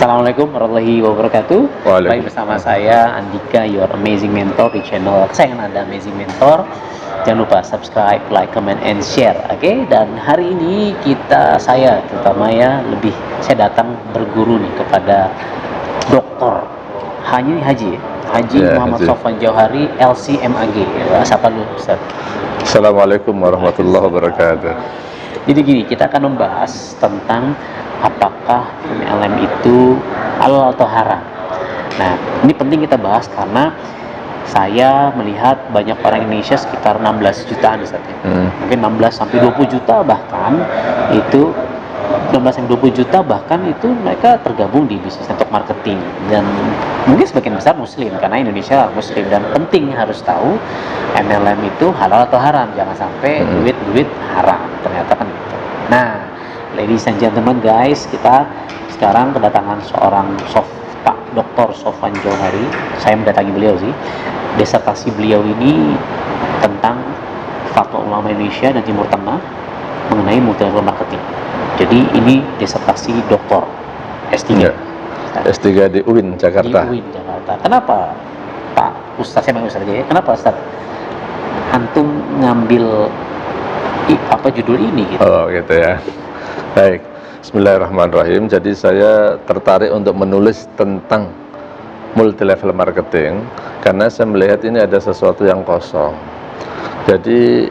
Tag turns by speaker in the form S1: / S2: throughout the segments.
S1: Assalamualaikum warahmatullahi wabarakatuh. Baik, bersama saya Andika, your amazing mentor di channel kesayangan Anda, Amazing Mentor. Jangan lupa subscribe, like, comment, and share. Oke? Dan hari ini saya terutama saya datang berguru nih kepada Doktor Haji Muhammad Sofwan Jauhari, LCMAG. Siapa lu, Ustaz?
S2: Assalamualaikum warahmatullahi wabarakatuh.
S1: Jadi gini, kita akan membahas tentang apakah MLM itu halal atau haram. Nah, ini penting kita bahas karena saya melihat banyak orang Indonesia sekitar 16 jutaan mungkin 16 sampai 20 juta bahkan itu 16 sampai 20 juta bahkan itu mereka tergabung di bisnis network marketing, dan mungkin sebagian besar muslim karena Indonesia muslim, dan penting harus tahu MLM itu halal atau haram, jangan sampai duit haram ternyata kan gitu. Nah, ladies and gentlemen guys, kita sekarang kedatangan seorang Pak Dr. Sofwan Jauhari. Saya mendatangi beliau sih. Disertasi beliau ini tentang fatwa ulama Indonesia dan Timur Tengah mengenai multilevel marketing. Jadi ini disertasi doktor S3.
S2: Ya. S3 di UIN Jakarta.
S1: Di UIN Jakarta. Kenapa Pak Ustaz, saya panggil Ustaz aja ya. Kenapa Ustaz antum ngambil judul ini gitu?
S2: Oh, gitu ya. Baik. Bismillahirrahmanirrahim. Jadi saya tertarik untuk menulis tentang multi level marketing karena saya melihat ini ada sesuatu yang kosong. Jadi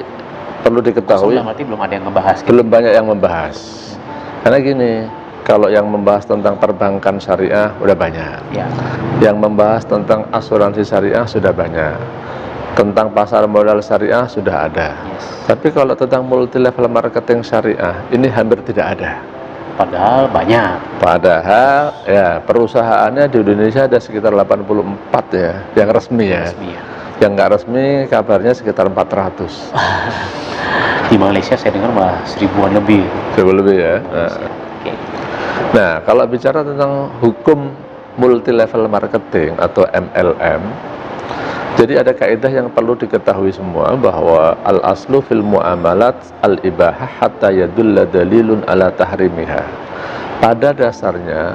S2: perlu diketahui
S1: belum ada yang membahas gitu.
S2: Belum banyak yang membahas. Karena gini, kalau yang membahas tentang perbankan syariah udah banyak.
S1: Ya.
S2: Yang membahas tentang asuransi syariah sudah banyak. Tentang pasar modal syariah sudah ada.
S1: Yes.
S2: Tapi kalau tentang multi level marketing syariah ini hampir tidak ada.
S1: Padahal banyak.
S2: Padahal ya perusahaannya di Indonesia ada sekitar 84 ya, yang resmi ya. Yang nggak resmi kabarnya sekitar 400.
S1: Di Malaysia saya dengar malah 1000-an lebih.
S2: 1000 lebih ya. Nah, kalau bicara tentang hukum multi level marketing atau MLM, jadi ada kaidah yang perlu diketahui semua bahwa al-aslu fil muamalat al-ibahah hatta yadulla dalilun ala tahrimiha. Pada dasarnya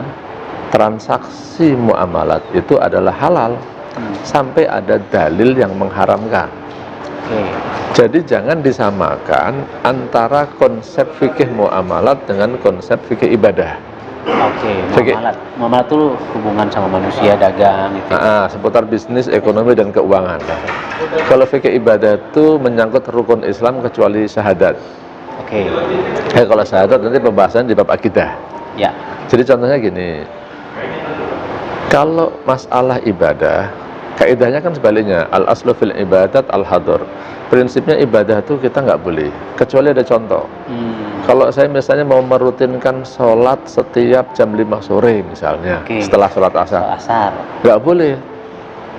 S2: transaksi muamalat itu adalah halal sampai ada dalil yang mengharamkan. Jadi jangan disamakan antara konsep fikih muamalat dengan konsep fikih ibadah.
S1: Muamalat itu hubungan sama manusia, dagang gitu.
S2: Seputar bisnis, ekonomi, dan keuangan. Kalau fikih ibadah itu menyangkut rukun Islam kecuali syahadat. Kalau syahadat nanti pembahasan di bab akidah.
S1: Ya.
S2: Jadi contohnya gini, kalau masalah ibadah, kaidahnya kan sebaliknya, al-aslu fil ibadat al-hadur. Prinsipnya ibadah itu kita nggak boleh, kecuali ada contoh. Kalau saya misalnya mau merutinkan sholat setiap jam 5 sore misalnya, setelah sholat asar, nggak boleh.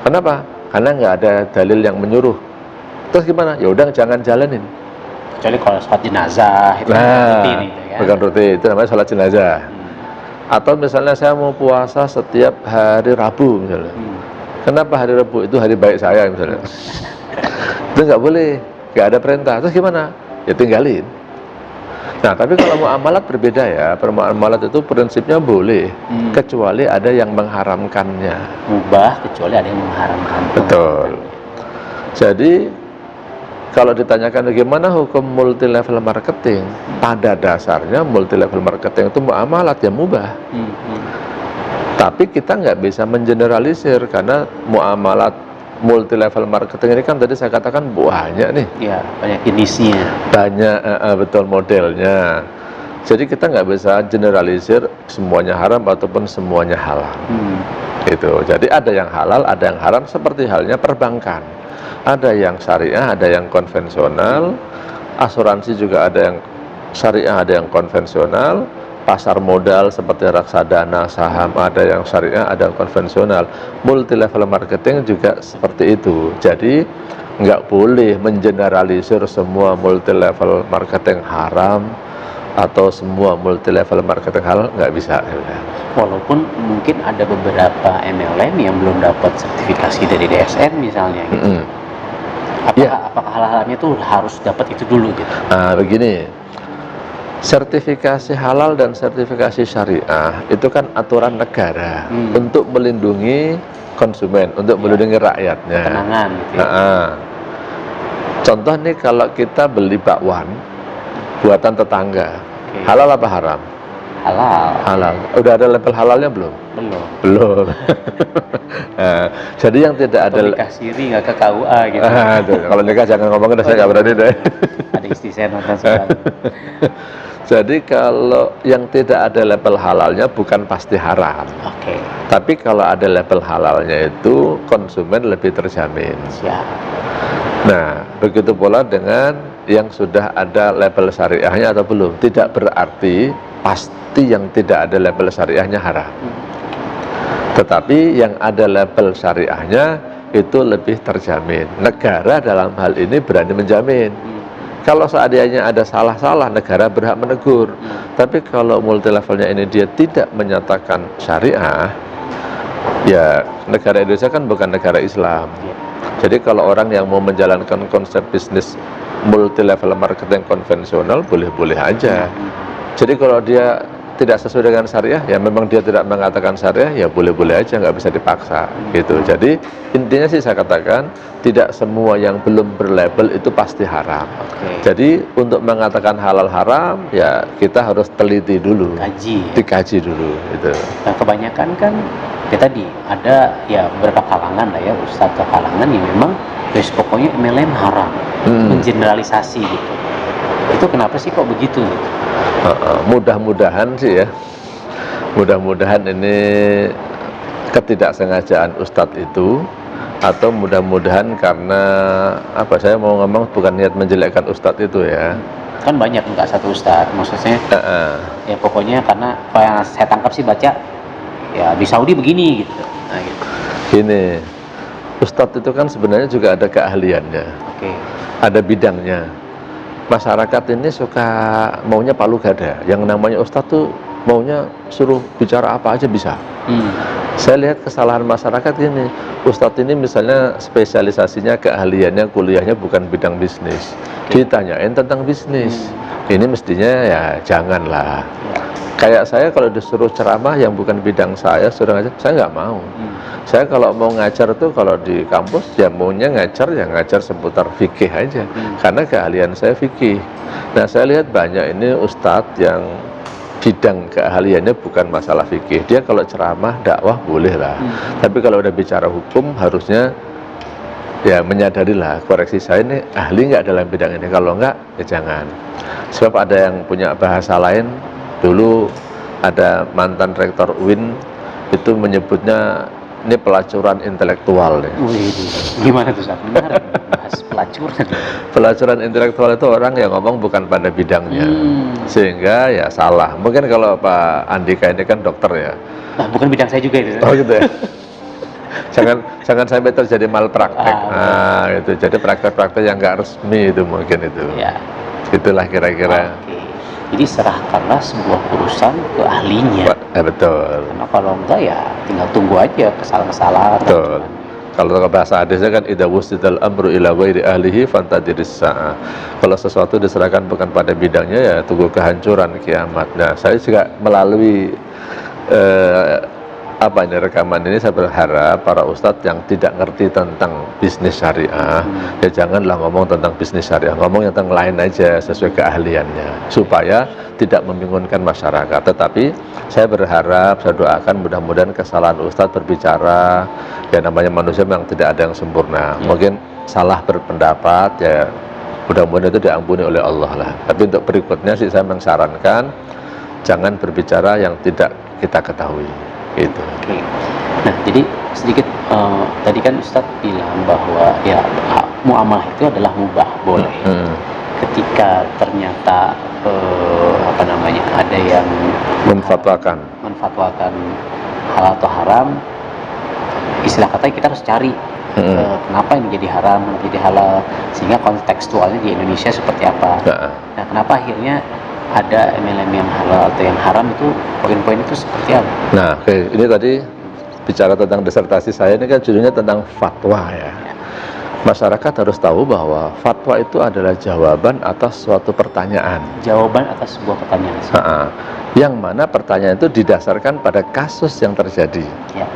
S2: Kenapa? Karena nggak ada dalil yang menyuruh. Terus gimana? Ya udah jangan jalanin.
S1: Kecuali kalau sholat jenazah itu rutin itu ya.
S2: Bukan rutin, itu namanya sholat jenazah. Atau misalnya saya mau puasa setiap hari Rabu misalnya. Kenapa hari Rabu? Itu hari baik saya misalnya. Itu nggak boleh, nggak ada perintah. Terus gimana? Ya tinggalin. Nah, tapi kalau muamalat berbeda ya. Muamalat itu prinsipnya boleh, kecuali ada yang mengharamkannya.
S1: Mubah kecuali ada yang mengharamkan.
S2: Betul. Jadi kalau ditanyakan bagaimana hukum multi level marketing, pada dasarnya multi level marketing itu muamalat yang mubah. Tapi kita nggak bisa mengeneralisir karena muamalat multi level marketing ini kan tadi saya katakan banyak nih.
S1: Ya, banyak jenisnya.
S2: Banyak, betul modelnya. Jadi kita nggak bisa generalisir semuanya haram ataupun semuanya halal. Gitu. Jadi ada yang halal, ada yang haram, seperti halnya perbankan. Ada yang syariah, ada yang konvensional. Asuransi juga ada yang syariah, ada yang konvensional. Pasar modal seperti reksadana, saham, ada yang syariah, ada yang konvensional. Multi level marketing juga seperti itu. Jadi nggak boleh mengeneralisir semua multi level marketing haram atau semua multi level marketing halal, nggak bisa.
S1: Walaupun mungkin ada beberapa MLM yang belum dapat sertifikasi dari DSN misalnya gitu. Apakah hal-halnya tuh harus dapat itu dulu gitu?
S2: Begini. sertifikasi halal dan sertifikasi syariah itu kan aturan negara untuk melindungi konsumen, untuk melindungi rakyatnya.
S1: Ketenangan gitu ya.
S2: Contoh nih, kalau kita beli bakwan buatan tetangga, halal apa haram?
S1: Halal.
S2: Halal. Udah ada label halalnya belum?
S1: Belum.
S2: Belum. Nah, jadi yang tidak ada
S1: nikah siri nggak ke KUA gitu.
S2: Kalau nikah jangan ngomongin, saya nggak berani deh.
S1: Ada istri saya nonton sekarang.
S2: Jadi kalau yang tidak ada label halalnya bukan pasti haram.
S1: Oke.
S2: Tapi kalau ada label halalnya itu konsumen lebih terjamin.
S1: Siap.
S2: Nah, begitu pula dengan yang sudah ada label syariahnya atau belum. Tidak berarti pasti yang tidak ada label syariahnya haram. Tetapi yang ada label syariahnya itu lebih terjamin. Negara dalam hal ini berani menjamin. Kalau seandainya ada salah-salah, negara berhak menegur. Tapi kalau multi levelnya ini dia tidak menyatakan syariah, ya negara Indonesia kan bukan negara Islam. Jadi kalau orang yang mau menjalankan konsep bisnis multi level marketing konvensional, boleh-boleh aja. Jadi kalau dia tidak sesuai dengan syariah, ya memang dia tidak mengatakan syariah, ya boleh-boleh aja, nggak bisa dipaksa gitu. Jadi intinya sih saya katakan, tidak semua yang belum berlabel itu pasti haram. Jadi untuk mengatakan halal haram, ya kita harus teliti dulu, dikaji dulu gitu.
S1: Nah, kebanyakan kan ya tadi ada ya beberapa kalangan lah ya, ustadz ke kalangan yang memang guys pokoknya MLM haram, mengeneralisasi gitu. Itu kenapa sih kok begitu gitu?
S2: Mudah-mudahan sih ya, mudah-mudahan ini ketidaksengajaan ustadz itu, atau mudah-mudahan karena apa, saya mau ngomong bukan niat menjelekkan ustadz itu ya.
S1: Kan banyak, enggak satu ustadz, maksudnya ya pokoknya karena apa yang saya tangkap sih baca ya di Saudi begini gitu. Nah, gitu.
S2: Gini, ustadz itu kan sebenarnya juga ada keahliannya, ada bidangnya. Masyarakat ini suka maunya palu gada. Yang namanya ustadz tuh maunya suruh bicara apa aja bisa. Saya lihat kesalahan masyarakat gini, ustadz ini misalnya spesialisasinya, keahliannya, kuliahnya bukan bidang bisnis, ditanyain tentang bisnis, ini mestinya ya janganlah. Kayak saya kalau disuruh ceramah yang bukan bidang saya, suruh ngajar, saya nggak mau. Saya kalau mau ngajar tuh, kalau di kampus ya maunya ngajar, ya ngajar seputar fikih aja, karena keahlian saya fikih. Nah, saya lihat banyak ini ustadz yang bidang keahliannya bukan masalah fikih. Dia kalau ceramah, dakwah boleh lah. Tapi kalau udah bicara hukum, harusnya ya menyadarilah, koreksi saya ini ahli nggak dalam bidang ini. Kalau nggak, ya jangan. Sebab ada yang punya bahasa lain. Dulu ada mantan rektor UIN itu menyebutnya ini pelacuran intelektual. Ya.
S1: Gimana tuh Ustaz? Menarik bahas pelacuran.
S2: Pelacuran intelektual itu orang yang ngomong bukan pada bidangnya, sehingga ya salah. Mungkin kalau Pak Andika ini kan dokter ya.
S1: Nah, bukan bidang saya juga itu.
S2: Oh gitu ya. jangan sampai terjadi malpraktek. Nah, itu jadi praktek-praktek yang nggak resmi itu mungkin itu.
S1: Ya.
S2: Itulah kira-kira.
S1: Jadi serahkanlah sebuah urusan ke ahlinya.
S2: Betul.
S1: Karena kalau enggak ya tinggal tunggu aja kesalahan-kesalahan.
S2: Betul. Kalau bahasa hadisnya kan idza wusidal amru ila ghairi ahlihi fantadiris sa'a. Kalau sesuatu diserahkan bukan pada bidangnya, ya tunggu kehancuran kiamat. Nah, saya juga melalui rekaman ini saya berharap para ustadz yang tidak ngerti tentang bisnis syariah, ya janganlah ngomong tentang bisnis syariah, ngomong tentang lain aja sesuai keahliannya, supaya tidak membingungkan masyarakat. Tetapi saya berharap, saya doakan mudah-mudahan kesalahan ustadz berbicara, ya namanya manusia memang tidak ada yang sempurna, mungkin salah berpendapat, ya mudah-mudahan itu diampuni oleh Allah lah. Tapi untuk berikutnya sih saya mengsarankan jangan berbicara yang tidak kita ketahui. Gitu.
S1: Nah, jadi sedikit tadi kan Ustadz bilang bahwa ya muamalah itu adalah mubah, boleh. Ketika ternyata ada yang
S2: memfatwakan
S1: halal atau haram, istilah katanya kita harus cari kenapa ini jadi haram, menjadi halal, sehingga kontekstualnya di Indonesia seperti apa. Nah, kenapa akhirnya ada MLM yang halal atau yang haram, itu poin-poin itu seperti apa?
S2: Nah, ini tadi bicara tentang disertasi saya, ini kan judulnya tentang fatwa ya. Masyarakat harus tahu bahwa fatwa itu adalah jawaban atas suatu pertanyaan.
S1: Jawaban atas sebuah pertanyaan.
S2: Yang mana pertanyaan itu didasarkan pada kasus yang terjadi.
S1: Ya.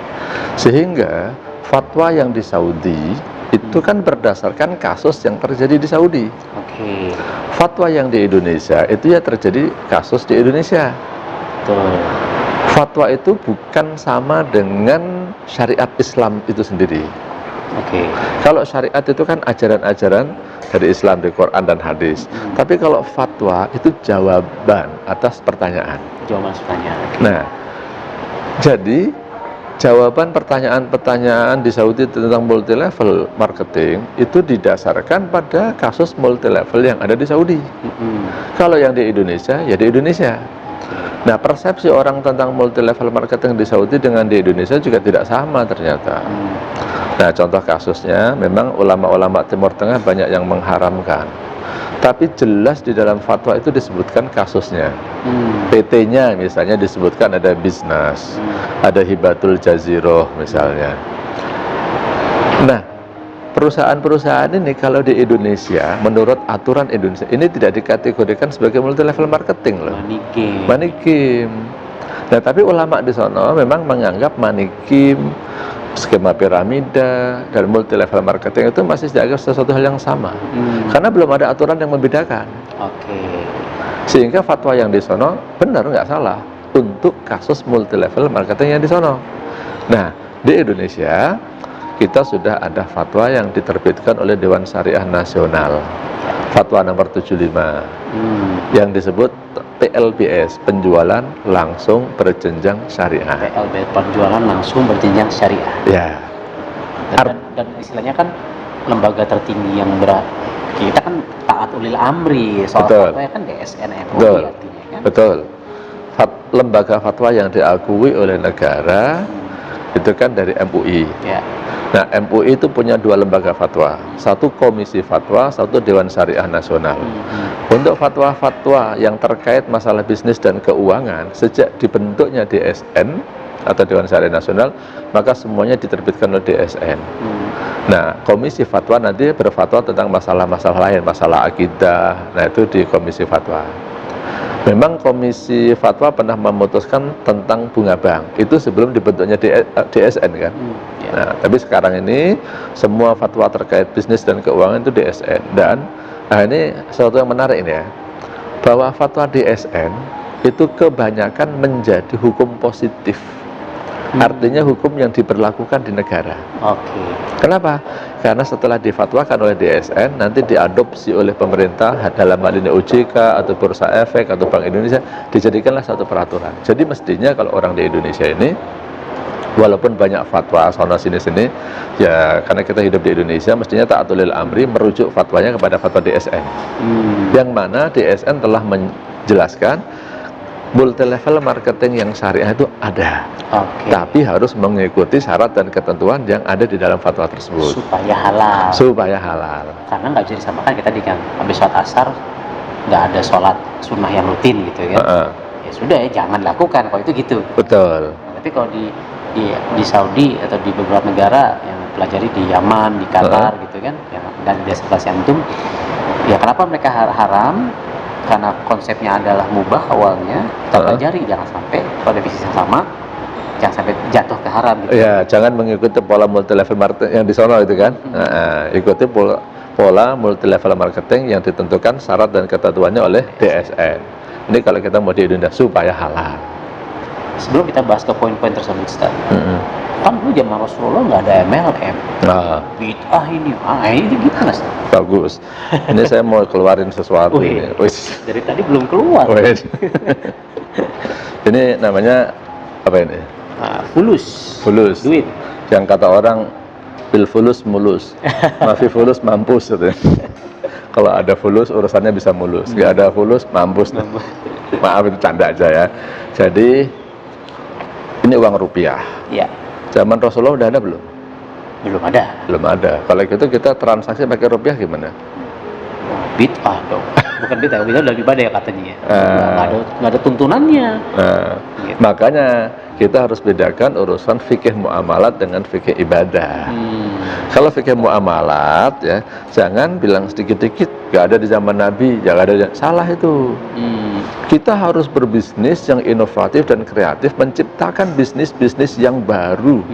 S2: Sehingga fatwa yang di Saudi itu kan berdasarkan kasus yang terjadi di Saudi.
S1: Oke.
S2: Fatwa yang di Indonesia itu ya terjadi kasus di Indonesia.
S1: Betul.
S2: Fatwa itu bukan sama dengan syariat Islam itu sendiri.
S1: Oke.
S2: Kalau syariat itu kan ajaran-ajaran dari Islam, di Quran dan hadis. Tapi kalau fatwa itu jawaban atas pertanyaan.
S1: Jawaban pertanyaan.
S2: Nah, jadi jawaban pertanyaan-pertanyaan di Saudi tentang multi level marketing itu didasarkan pada kasus multi level yang ada di Saudi. Kalau yang di Indonesia, ya di Indonesia. Nah, persepsi orang tentang multi level marketing di Saudi dengan di Indonesia juga tidak sama ternyata. Nah, contoh kasusnya memang ulama-ulama Timur Tengah banyak yang mengharamkan. Tapi jelas di dalam fatwa itu disebutkan kasusnya. PT-nya misalnya disebutkan ada bisnis, ada hibatul jaziroh misalnya. Nah, perusahaan-perusahaan ini kalau di Indonesia, menurut aturan Indonesia, ini tidak dikategorikan sebagai multi level marketing loh. Money game. Nah, tapi ulama di sana memang menganggap money game, skema piramida, dan multi level marketing itu masih dianggap sesuatu hal yang sama. Karena belum ada aturan yang membedakan.
S1: Oke.
S2: Sehingga fatwa yang di sana benar nggak salah untuk kasus multi level marketing yang di sana. Nah, di Indonesia kita sudah ada fatwa yang diterbitkan oleh Dewan Syariah Nasional, fatwa nomor 75, yang disebut PLBS, penjualan langsung berjenjang syariah.
S1: PLBS, penjualan langsung berjenjang syariah.
S2: Ya.
S1: Dan istilahnya kan lembaga tertinggi yang kita kan taat ulil amri, soal fatwa kan DSN MUI artinya kan.
S2: Betul. Lembaga fatwa yang diakui oleh negara itu kan dari MUI. Ya. Nah, MUI itu punya dua lembaga fatwa, satu komisi fatwa, satu Dewan Syariah Nasional. Untuk fatwa-fatwa yang terkait masalah bisnis dan keuangan, sejak dibentuknya DSN atau Dewan Syariah Nasional, maka semuanya diterbitkan oleh DSN. Nah, komisi fatwa nanti berfatwa tentang masalah-masalah lain, masalah akidah, nah itu di komisi fatwa. Memang komisi fatwa pernah memutuskan tentang bunga bank, itu sebelum dibentuknya DSN kan. Nah, tapi sekarang ini semua fatwa terkait bisnis dan keuangan itu DSN. Dan ini sesuatu yang menarik ini ya, bahwa fatwa DSN itu kebanyakan menjadi hukum positif. Artinya hukum yang diberlakukan di negara. Oke. Kenapa? Karena setelah difatwakan oleh DSN, nanti diadopsi oleh pemerintah dalam hal ini OJK atau Bursa Efek atau Bank Indonesia, dijadikanlah satu peraturan. Jadi mestinya kalau orang di Indonesia ini, walaupun banyak fatwa sana sini-sini, ya karena kita hidup di Indonesia, mestinya ta'atulil amri merujuk fatwanya kepada fatwa DSN. Yang mana DSN telah menjelaskan multi level marketing yang syariah itu ada, tapi harus mengikuti syarat dan ketentuan yang ada di dalam fatwa tersebut
S1: supaya halal.
S2: Karena
S1: nggak bisa disamakan kita di kan habis sholat asar nggak ada sholat sunnah yang rutin gitu kan. Ya sudah ya jangan lakukan kalau itu gitu.
S2: Betul.
S1: Tapi kalau di Saudi atau di beberapa negara yang pelajari di Yaman, di Qatar gitu kan, dan di sebelah antum, ya kenapa mereka haram? Karena konsepnya adalah mubah awalnya, kita pelajari jangan sampai pada bisnis yang sama, jangan sampai jatuh ke haram gitu.
S2: Ya, jangan mengikuti pola multi level marketing yang di sana itu kan. Ikuti pola multi level marketing yang ditentukan syarat dan ketentuannya oleh DSN. Ini kalau kita mau di Indonesia supaya halal.
S1: Sebelum kita bahas ke poin-poin tersebut, Ustaz, kan dulu zaman Rasulullah nggak ada MLM, bid'ah ini gimana sih?
S2: Bagus. Ini saya mau keluarin sesuatu.
S1: Dari tadi belum keluar.
S2: Ini namanya apa ini?
S1: Fulus.
S2: Duit. Yang kata orang bil fulus mulus, mafi fulus mampus gitu. Kalau ada fulus urusannya bisa mulus, nggak ada fulus mampus. Maaf itu canda aja ya. Jadi ini uang rupiah.
S1: Iya.
S2: Zaman Rasulullah udah ada belum?
S1: Belum ada.
S2: Belum ada. Kalau gitu kita transaksi pakai rupiah gimana?
S1: Bid'ah dong. Bukan bid'ah lebih ibadah ya katanya. Nggak ada tuntunannya.
S2: Gitu. Makanya kita harus bedakan urusan fikih muamalat dengan fikih ibadah. Kalau fikih muamalat ya, jangan bilang sedikit-dikit gak ada di zaman Nabi, jangan ada, salah itu. Kita harus berbisnis yang inovatif dan kreatif, menciptakan bisnis-bisnis yang baru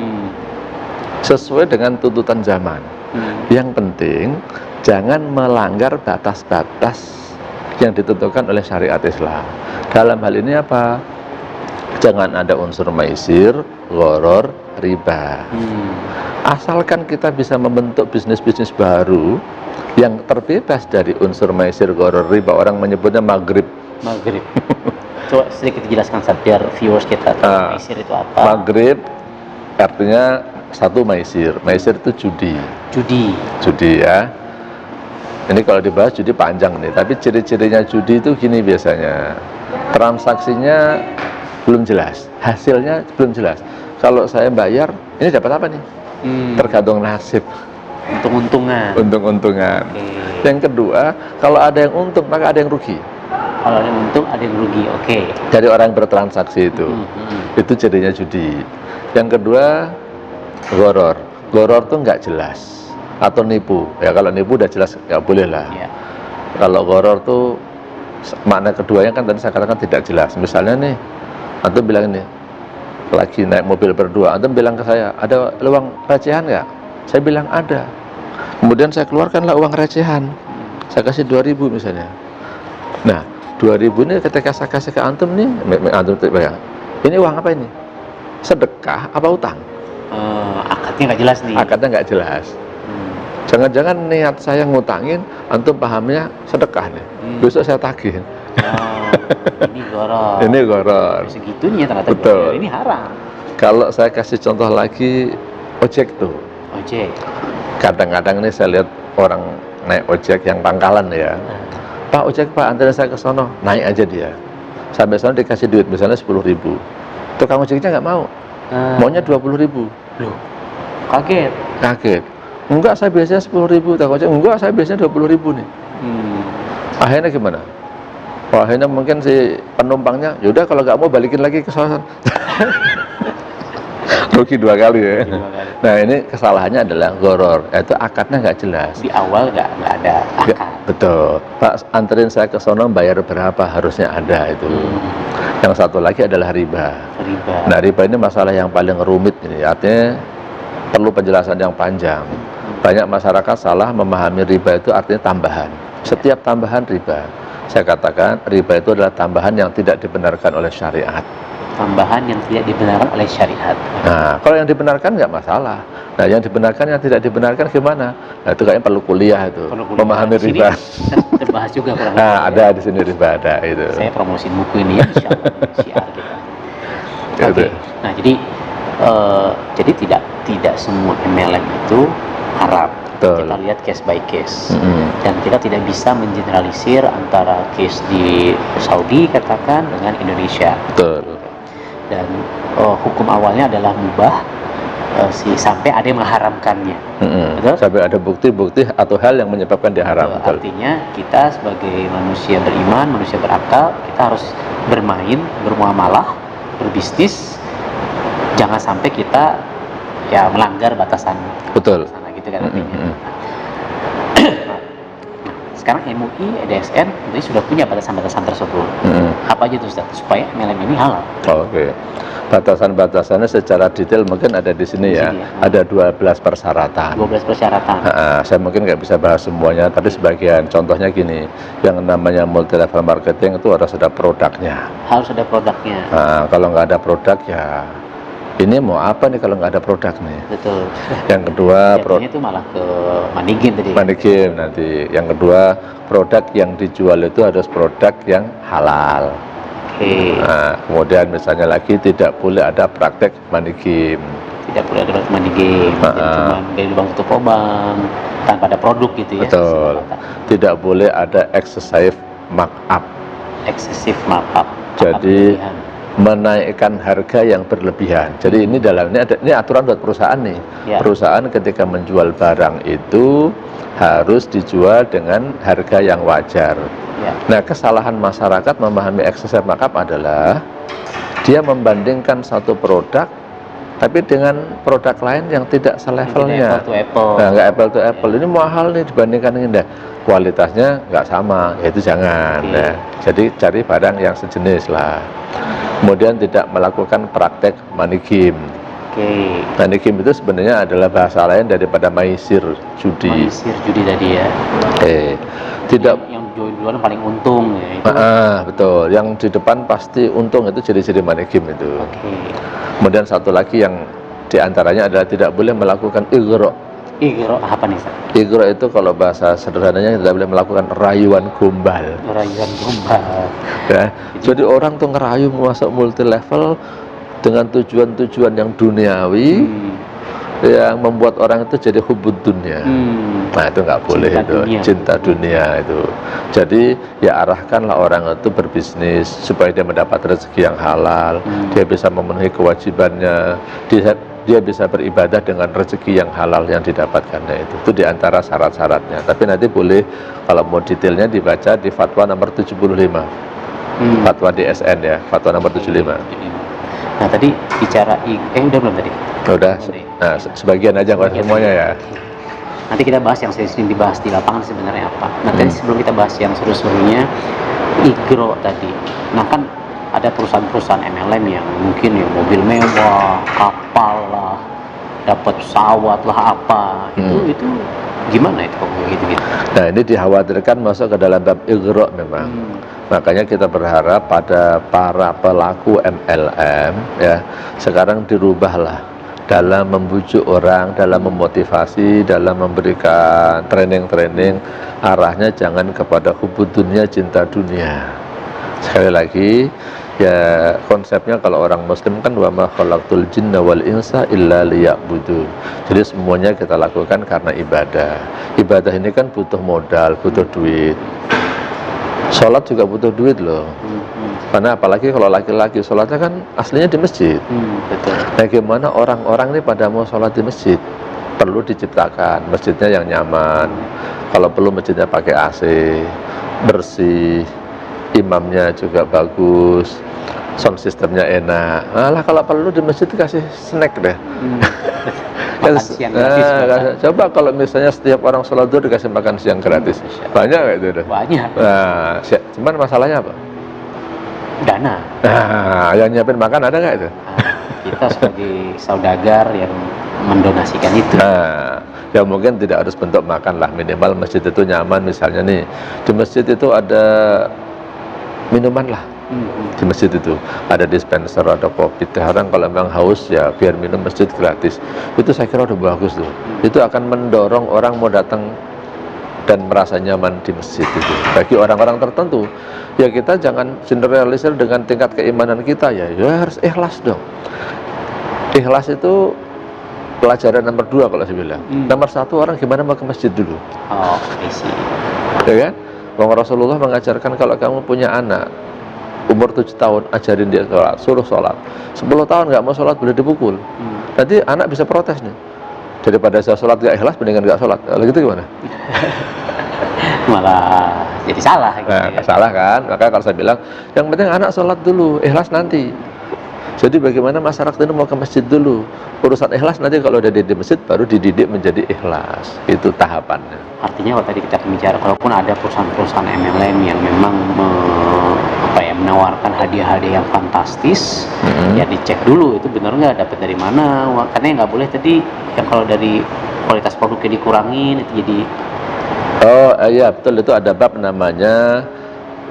S2: sesuai dengan tuntutan zaman. Yang penting jangan melanggar batas-batas yang ditentukan oleh syariat Islam. Dalam hal ini apa? Jangan ada unsur maisir, gharar, riba. Asalkan kita bisa membentuk bisnis-bisnis baru yang terbebas dari unsur maisir, gharar, riba. Orang menyebutnya maghrib.
S1: Maghrib. Coba sedikit jelaskan biar viewers kita tahu maisir itu apa.
S2: Maghrib artinya satu maisir. Maisir itu judi. Judi ya. Ini kalau dibahas judi panjang nih, tapi ciri-cirinya judi itu gini biasanya. Transaksinya belum jelas, hasilnya belum jelas. Kalau saya bayar, ini dapat apa nih? Tergantung nasib. Untung-untungan. Yang kedua, kalau ada yang untung maka ada yang rugi.
S1: Kalau ada yang untung ada yang rugi.
S2: Dari orang yang bertransaksi itu jadinya judi. Yang kedua, gharar. Gharar tuh nggak jelas atau nipu. Ya kalau nipu udah jelas nggak boleh lah. Kalau gharar tuh makna keduanya kan tadi saya katakan tidak jelas. Misalnya nih, antum bilang ini lagi naik mobil berdua, antum bilang ke saya, ada uang recehan nggak? Saya bilang ada. Kemudian saya keluarkanlah uang recehan, saya kasih 2.000 misalnya. Nah 2.000 ini ketika saya kasih ke antum nih, antum bilang, ini uang apa ini? Sedekah apa utang?
S1: Akadnya nggak jelas nih.
S2: Akadnya nggak jelas. Jangan-jangan niat saya ngutangin, antum pahamnya sedekah nih. Besok saya tagih.
S1: Ini gharar.
S2: Ini gharar.
S1: Segitunya ternyata.
S2: Betul.
S1: Ini haram.
S2: Kalau saya kasih contoh lagi, ojek tuh.
S1: Ojek.
S2: Kadang-kadang nih saya lihat orang naik ojek yang pangkalan ya. Pak ojek pak, anterin saya ke sono. Naik aja dia. Sampai sana dikasih duit misalnya 10.000. Tukang ojeknya nggak mau. Maunya 20.000.
S1: Loh, kaget.
S2: Enggak, saya biasanya 10.000. Tukang ojek, enggak, saya biasanya 20.000 nih. Akhirnya gimana? Akhirnya mungkin si penumpangnya, yaudah kalau nggak mau balikin lagi ke sana. Rugi 2 kali ya. Nah ini kesalahannya adalah gharar, yaitu akadnya nggak jelas.
S1: Di awal nggak ada akad.
S2: Betul. Pak, anterin saya ke sono, bayar berapa, harusnya ada itu. Yang satu lagi adalah riba. Nah riba ini masalah yang paling rumit ini, artinya perlu penjelasan yang panjang. Banyak masyarakat salah memahami riba itu artinya tambahan. Setiap tambahan riba. Saya katakan riba itu adalah tambahan yang tidak dibenarkan oleh syariat.
S1: Tambahan yang tidak dibenarkan oleh syariat.
S2: Nah, kalau yang dibenarkan nggak masalah. Nah, yang dibenarkan, yang tidak dibenarkan gimana? Nah, itu kayaknya perlu kuliah itu. Memahami riba.
S1: Kita bahas juga.
S2: Nah, ada di sini riba ada itu.
S1: Saya promosiin buku ini ya, insyaallah syiar kita. Oke. Nah, jadi tidak semua MLM itu haram.
S2: Betul.
S1: Kita lihat case by case. Dan kita tidak bisa mengeneralisir antara case di Saudi katakan dengan Indonesia.
S2: Betul.
S1: Dan hukum awalnya adalah mubah sampai ada yang mengharamkannya. Betul?
S2: Sampai ada bukti-bukti atau hal yang menyebabkan dia haram. Betul.
S1: Artinya kita sebagai manusia beriman, manusia berakal, kita harus bermain, bermuamalah, berbisnis. Jangan sampai kita ya melanggar batasan.
S2: Betul.
S1: Gitu kan artinya. Sekarang MUI, EDSN ini sudah punya batasan-batasan tersebut. Apa aja itu Ustaz? Supaya MLM ini halal.
S2: Oke. Batasan-batasannya secara detail mungkin ada di sini ya. Ada 12 persyaratan.
S1: 12 persyaratan.
S2: Saya mungkin nggak bisa bahas semuanya, tapi sebagian. Contohnya gini, yang namanya multi level marketing itu harus ada produknya.
S1: Harus ada produknya.
S2: Kalau nggak ada produk ya ini mau apa nih kalau nggak ada produk nih?
S1: Betul.
S2: Yang kedua,
S1: itu malah ke money game tadi.
S2: Money game nanti. Yang kedua, produk yang dijual itu harus produk yang halal. Nah, kemudian misalnya lagi tidak boleh ada praktek money game.
S1: Tidak boleh ada praktek money game. Cuma dari lubang tutup lubang tanpa ada produk gitu ya.
S2: Betul. Tidak boleh ada excessive markup.
S1: Excessive markup.
S2: Jadi menaikkan harga yang berlebihan. Jadi ini ini aturan buat perusahaan nih. Perusahaan ketika menjual barang itu harus dijual dengan harga yang wajar.
S1: Ya.
S2: Nah, kesalahan masyarakat memahami excessive markup adalah dia membandingkan satu produk tapi dengan produk lain yang tidak selevelnya.
S1: Apple to apple.
S2: Nah, nggak apple to apple. Ini mahal nih dibandingkan ini. Nah, kualitasnya nggak sama, ya itu jangan. Nah, jadi cari barang yang sejenis lah. Kemudian tidak melakukan praktek money game. Money game itu sebenarnya adalah bahasa lain daripada maisir, judi.
S1: Maisir, judi tadi ya.
S2: Tidak
S1: yang join duluan paling untung ya itu.
S2: Betul. Yang di depan pasti untung, itu ciri-ciri money game itu. Kemudian satu lagi yang diantaranya adalah tidak boleh melakukan igro.
S1: Igro apa nih, Ustaz?
S2: Igro itu kalau bahasa sederhananya tidak boleh melakukan rayuan gombal.
S1: Rayuan gombal.
S2: Ya. Jadi orang tuh ngerayu masuk multi level dengan tujuan-tujuan yang duniawi, yang membuat orang itu jadi hubud dunia. Nah, itu nggak boleh, cinta dunia itu. Jadi ya arahkanlah orang itu berbisnis supaya dia mendapat rezeki yang halal, dia bisa memenuhi kewajibannya, dia bisa beribadah dengan rezeki yang halal yang didapatkannya itu. Itu diantara syarat-syaratnya. Tapi nanti boleh kalau mau detailnya dibaca di fatwa nomor 75. Fatwa DSN ya, fatwa nomor 75.
S1: Nah, tadi bicara udah belum tadi?
S2: Udah. Nah, sebagian aja, nggak semuanya ya.
S1: Nanti kita bahas yang sering dibahas di lapangan sebenarnya apa. Nah, tadi sebelum kita bahas yang seru-serunya, igro tadi. Nah, kan ada perusahaan-perusahaan MLM yang mungkin ya mobil mewah, kapal lah, dapat pesawat lah apa. Itu gimana itu kok gitu?
S2: Nah, ini dikhawatirkan masuk ke dalam bab igro memang. Makanya kita berharap pada para pelaku MLM ya, sekarang dirubahlah dalam membujuk orang, dalam memotivasi, dalam memberikan training-training, arahnya jangan kepada hubud dunia, cinta dunia. Sekali lagi ya, konsepnya kalau orang muslim kan wa ma khalaqtul jinna wal insa illa liya'budun. Jadi semuanya kita lakukan karena ibadah. Ibadah ini kan butuh modal, butuh duit. Sholat juga butuh duit loh. Karena apalagi kalau laki-laki sholatnya kan aslinya di masjid.
S1: Betul.
S2: Nah, gimana orang-orang ini pada mau sholat di masjid? Perlu diciptakan masjidnya yang nyaman. Kalau perlu masjidnya pakai AC, bersih, imamnya juga bagus, sound systemnya enak. Malah kalau perlu di masjid kasih snack deh.
S1: Makan siang gratis.
S2: Coba kalau misalnya setiap orang sholat zuhur dikasih makan siang gratis, banyak nggak itu deh?
S1: Banyak.
S2: Nah, cuman masalahnya apa?
S1: Dana.
S2: Nah, yang nyiapin makan ada nggak itu?
S1: Kita sebagai saudagar yang mendonasikan itu.
S2: Nah, ya mungkin tidak harus bentuk makan lah, minimal masjid itu nyaman. Misalnya nih, di masjid itu ada minuman lah. Di masjid itu ada dispenser, ada kopi, orang kalau memang haus ya biar minum, masjid gratis. Itu saya kira udah bagus tuh. Itu akan mendorong orang mau datang dan merasa nyaman di masjid itu. Bagi orang-orang tertentu, ya kita jangan generalisir dengan tingkat keimanan kita ya harus ikhlas dong. Ikhlas itu pelajaran nomor 2 kalau saya bilang. Nomor 1, orang gimana mau ke masjid dulu. Ya kan? Rasulullah mengajarkan kalau kamu punya anak umur 7 tahun, ajarin dia sholat, suruh sholat. 10 tahun nggak mau sholat boleh dipukul. Nanti anak bisa protes nih. Daripada saya sholat gak ikhlas, mendingan gak sholat. Kalau gitu gimana?
S1: Malah jadi salah gitu.
S2: Nah, salah kan? Maka kalau saya bilang, yang penting anak sholat dulu, ikhlas nanti. Jadi bagaimana masyarakat itu mau ke masjid dulu. Urusan ikhlas nanti kalau udah di masjid baru dididik menjadi ikhlas. Itu tahapannya.
S1: Artinya kalau tadi kita bicara, kalaupun ada perusahaan-perusahaan MLM yang memang menawarkan hadiah-hadiah yang fantastis, ya dicek dulu itu benar nggak, dapat dari mana. Karena nggak boleh tadi yang kalau dari kualitas produknya dikurangin itu jadi.
S2: Oh iya betul, itu ada bab namanya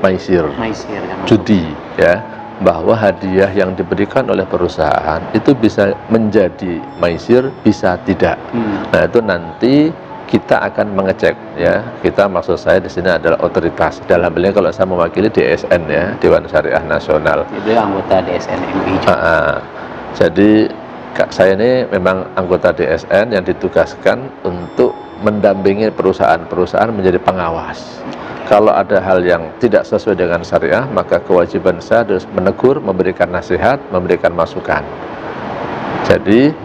S2: maisir
S1: Kan,
S2: judi ya, bahwa hadiah yang diberikan oleh perusahaan itu bisa menjadi maisir, bisa tidak. Nah itu nanti kita akan mengecek ya. Kita, maksud saya di sini adalah otoritas. Dalam hal ini kalau saya mewakili DSN ya, Dewan Syariah Nasional.
S1: Jadi anggota DSN MUI.
S2: Jadi saya ini memang anggota DSN yang ditugaskan untuk mendampingi perusahaan-perusahaan menjadi pengawas. Kalau ada hal yang tidak sesuai dengan syariah, maka kewajiban saya harus menegur, memberikan nasihat, memberikan masukan. Jadi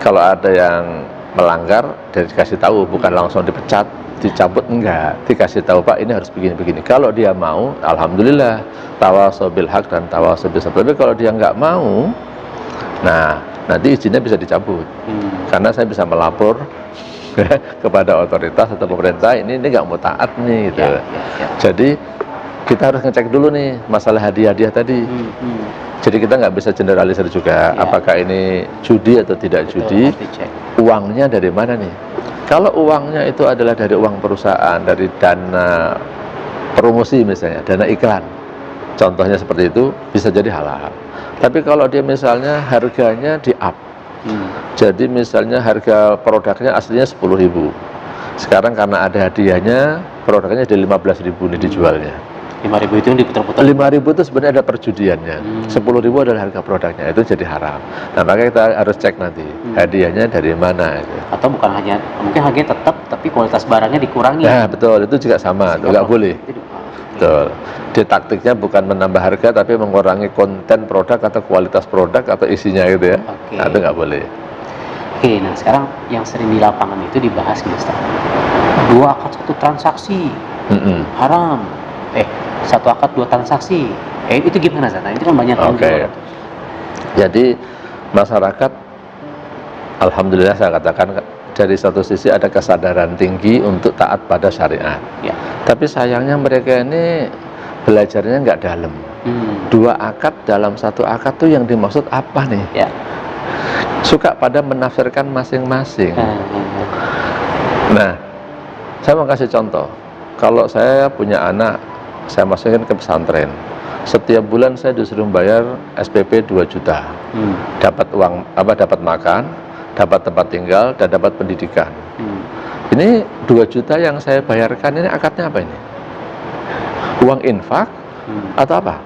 S2: kalau ada yang melanggar, dan dikasih tahu, bukan langsung dipecat, dicabut enggak, dikasih tahu Pak ini harus begini-begini. Kalau dia mau, alhamdulillah, tawasau bil haq dan tawasau bis sabr. Tapi kalau dia nggak mau, nah nanti izinnya bisa dicabut. Karena saya bisa melapor kepada otoritas atau pemerintah, ini nggak mau taat nih gitu. Jadi kita harus ngecek dulu nih masalah hadiah-hadiah tadi. Jadi kita nggak bisa generalisir juga apakah ini judi atau tidak judi. Uangnya dari mana nih? Kalau uangnya itu adalah dari uang perusahaan, dari dana promosi misalnya, dana iklan, contohnya seperti itu, bisa jadi halal. Tapi kalau dia misalnya harganya di up, jadi misalnya harga produknya aslinya 10.000, sekarang karena ada hadiahnya produknya jadi 15.000 nih dijualnya.
S1: 5.000 itu yang diputar-putar.
S2: 5.000 itu sebenarnya ada perjudiannya. 10.000 adalah harga produknya, itu jadi haram. Nah makanya kita harus cek nanti hadiahnya dari mana. Gitu.
S1: Atau bukan hanya, mungkin harganya tetap, tapi kualitas barangnya dikurangi.
S2: Nah betul, itu juga sama, itu nggak boleh. Betul. Dia taktiknya bukan menambah harga, tapi mengurangi konten produk atau kualitas produk atau isinya gitu ya. Nah itu nggak boleh.
S1: Oke, nah sekarang yang sering di lapangan itu dibahas gitu, Ustaz. 2 akad 1 transaksi haram. Satu akad 2 transaksi. Itu gimana, Ustaz? Nah, itu kan banyak yang
S2: Jadi masyarakat, alhamdulillah saya katakan dari satu sisi ada kesadaran tinggi untuk taat pada syariat. Tapi sayangnya mereka ini belajarnya nggak dalam. 2 akad dalam 1 akad tuh yang dimaksud apa nih? Suka pada menafsirkan masing-masing. Nah, saya mau kasih contoh. Kalau saya punya anak, saya masukin ke pesantren. Setiap bulan saya disuruh bayar SPP 2 juta. Dapat uang dapat makan, dapat tempat tinggal, dan dapat pendidikan. Ini 2 juta yang saya bayarkan ini akadnya apa ini? Uang infak atau apa?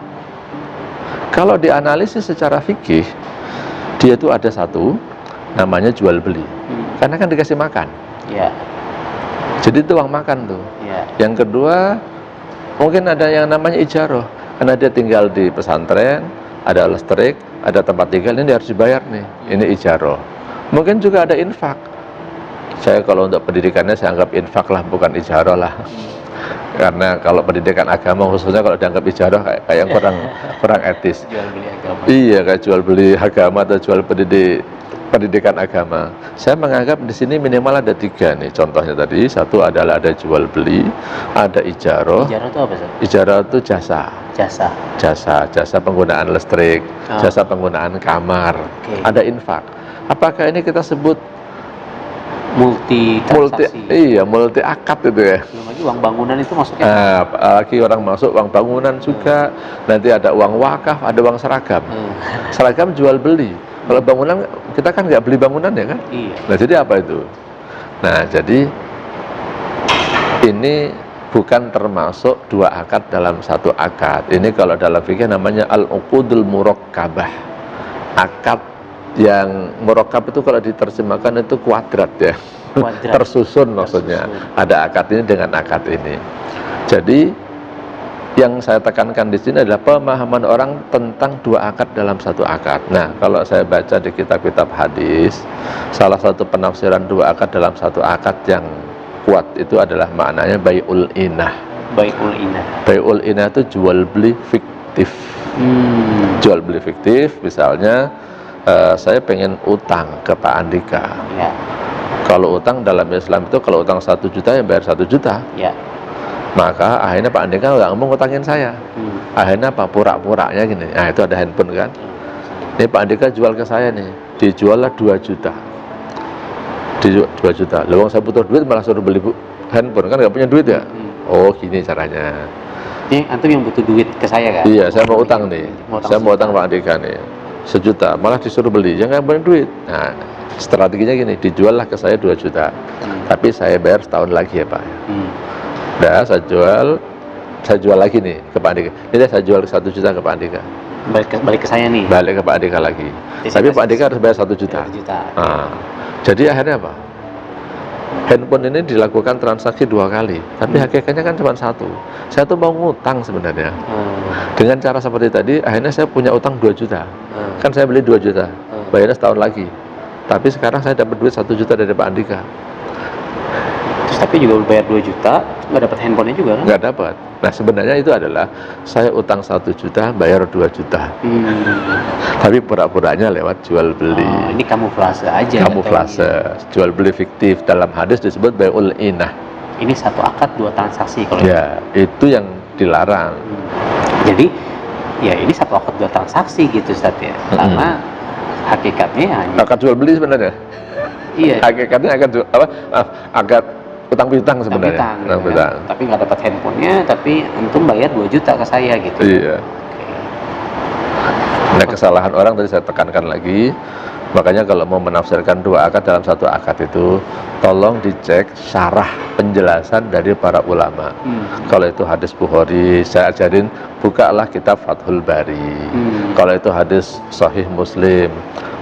S2: Kalau dianalisis secara fikih, dia itu ada satu namanya jual beli. Karena kan dikasih makan. Jadi itu uang makan tuh. Yang kedua, mungkin ada yang namanya ijarah, karena dia tinggal di pesantren, ada listrik, ada tempat tinggal, ini harus dibayar nih. Ini ijarah. Mungkin juga ada infak. Saya kalau untuk pendidikannya saya anggap infak lah, bukan ijarah lah. Karena kalau pendidikan agama khususnya kalau dianggap ijarah kayak kurang etis.
S1: Jual beli agama.
S2: Iya, kayak jual beli agama atau jual pendidikan agama. Saya menganggap di sini minimal ada 3 nih. Contohnya tadi, satu adalah ada jual beli, ada ijarah.
S1: Ijarah itu apa, Ustaz?
S2: Ijarah itu jasa penggunaan listrik, jasa penggunaan kamar. Ada infak. Apakah ini kita sebut
S1: multi transaksi?
S2: Multi akad itu ya.
S1: Belum lagi uang bangunan itu masuknya.
S2: Apalagi orang masuk uang bangunan juga. Nanti ada uang wakaf, ada uang seragam. Seragam jual beli. Kalau bangunan kita kan nggak beli bangunan ya kan? Nah jadi apa itu? Nah jadi ini bukan termasuk 2 akad dalam 1 akad. Ini kalau dalam fikih namanya al-uqudul murakkabah. Akad yang murakkab itu kalau diterjemahkan itu kuadrat ya. Tersusun maksudnya. Ada akad ini dengan akad ini. Jadi yang saya tekankan di sini adalah pemahaman orang tentang 2 akad dalam 1 akad. Nah, kalau saya baca di kitab-kitab hadis, salah satu penafsiran 2 akad dalam 1 akad yang kuat itu adalah maknanya bai'ul inah. Bai'ul inah itu jual beli fiktif. Jual beli fiktif, misalnya saya pengen utang ke Pak Andika. Kalau utang dalam Islam itu kalau utang 1 juta ya bayar 1 juta. Maka akhirnya Pak Andika nggak mau ngutangin saya. Akhirnya apa? Pura-puranya gini. Nah itu ada handphone kan. Ini Pak Andika jual ke saya nih. Dijual lah 2 juta. 2 juta. Lalu saya butuh duit malah suruh beli handphone kan nggak punya duit ya. Oh gini caranya.
S1: Ini antum yang butuh duit ke saya kan?
S2: Iya, saya mau utang nih. Saya mau utang Pak Andika nih 1 juta. Malah disuruh beli. Jangan punya duit. Nah strateginya gini. Dijual lah ke saya 2 juta. Tapi saya bayar setahun lagi ya Pak. Nah, saya jual lagi nih ke Pak Andika. Ini saya jual 1 juta ke Pak Andika.
S1: Balik ke saya nih.
S2: Balik ke Pak Andika lagi. Tapi Pak Andika harus bayar 1 juta. Nah, jadi akhirnya apa? Handphone ini dilakukan transaksi 2 kali, tapi hakikatnya kan cuma 1. Saya tuh mau ngutang sebenarnya. Dengan cara seperti tadi, akhirnya saya punya utang 2 juta. Kan saya beli 2 juta, bayarnya setahun lagi. Tapi sekarang saya dapat duit 1 juta dari Pak Andika.
S1: Tapi juga bayar 2 juta, nggak dapat handphonenya juga kan?
S2: Nggak dapat. Nah sebenarnya itu adalah saya utang 1 juta, bayar 2 juta. Tapi pura-puranya lewat jual beli.
S1: Oh, ini kamuflase aja.
S2: Kamuflase, jual beli fiktif. Dalam hadis disebut bai'ul inah.
S1: Ini satu akad 2 transaksi kalau
S2: Ya, itu yang dilarang.
S1: Jadi ya ini satu akad 2 transaksi gitu Ustaz ya. Karena hakikatnya hanya
S2: Akad jual beli sebenarnya.
S1: iya,
S2: Hakikatnya akad akad utang piutang sebenarnya.
S1: utang gitu kan. Tapi nggak dapat handphonenya, tapi antum bayar 2 juta ke saya gitu.
S2: Iya. Nah kesalahan orang tadi saya tekankan lagi. Makanya kalau mau menafsirkan 2 akad dalam satu akad itu, tolong dicek syarah penjelasan dari para ulama. Kalau itu hadis Bukhari, saya ajarin bukalah kitab Fathul Bari. Kalau itu hadis Sahih Muslim,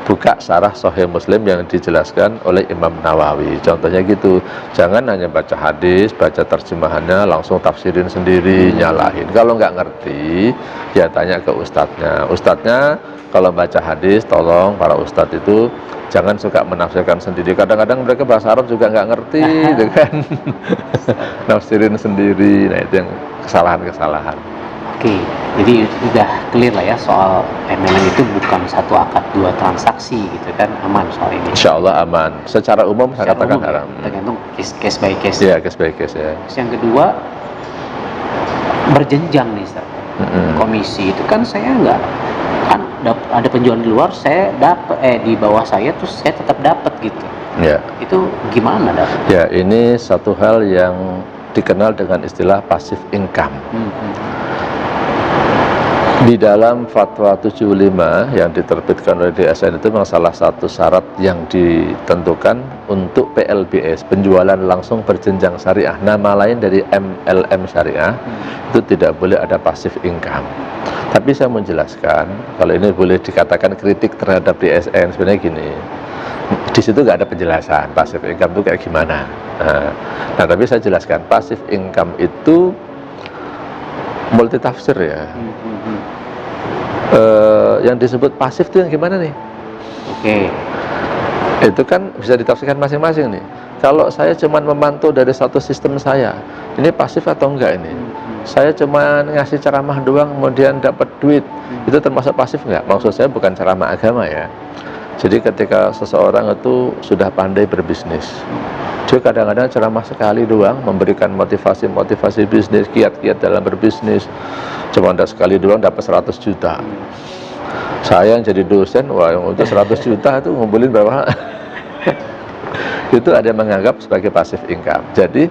S2: buka syarah Sahih Muslim yang dijelaskan oleh Imam Nawawi. Contohnya gitu, jangan hanya baca hadis, baca terjemahannya, langsung tafsirin sendiri, nyalahin. Kalau nggak ngerti, ya tanya ke ustadznya. Ustadznya kalau baca hadis, tolong para ustadz itu jangan suka menafsirkan sendiri. Kadang-kadang mereka bahasa Arab juga nggak ngerti, gitu kan? Nafsirin sendiri. Nah itu yang kesalahan-kesalahan.
S1: Oke, jadi udah clear lah ya soal MLM itu bukan satu akad 2 transaksi gitu kan, aman soal ini.
S2: Insya Allah aman. Secara umum saya katakan
S1: umum,
S2: haram.
S1: Ya, tergantung case by case.
S2: Iya, case by case ya.
S1: Terus yang kedua, berjenjang nih Ustaz. Komisi itu kan saya nggak, kan ada penjualan di luar, saya dapat di bawah saya terus saya tetap dapat gitu.
S2: Ya.
S1: Itu gimana dapat?
S2: Ya, ini satu hal yang dikenal dengan istilah passive income. Di dalam fatwa 75 yang diterbitkan oleh DSN itu memang salah satu syarat yang ditentukan untuk PLBS, penjualan langsung berjenjang syariah, nama lain dari MLM syariah, itu tidak boleh ada passive income. Tapi saya menjelaskan, kalau ini boleh dikatakan kritik terhadap DSN, sebenarnya gini, di situ nggak ada penjelasan passive income itu kayak gimana. Nah, tapi saya jelaskan, passive income itu multi tafsir ya. Yang disebut pasif itu yang gimana nih?
S1: Oke.
S2: Itu kan bisa ditafsirkan masing-masing nih. Kalau saya cuma memantau dari satu sistem saya, ini pasif atau enggak ini? Saya cuma ngasih ceramah doang kemudian dapat duit, itu termasuk pasif enggak? Maksud saya bukan ceramah agama ya. Jadi ketika seseorang itu sudah pandai berbisnis, dia kadang-kadang ceramah sekali doang, memberikan motivasi bisnis, kiat-kiat dalam berbisnis, cuma ada sekali doang dapat 100 juta. Saya yang jadi dosen, wah yang untuk 100 juta itu ngumpulin berapa? Itu ada yang menganggap sebagai passive income. Jadi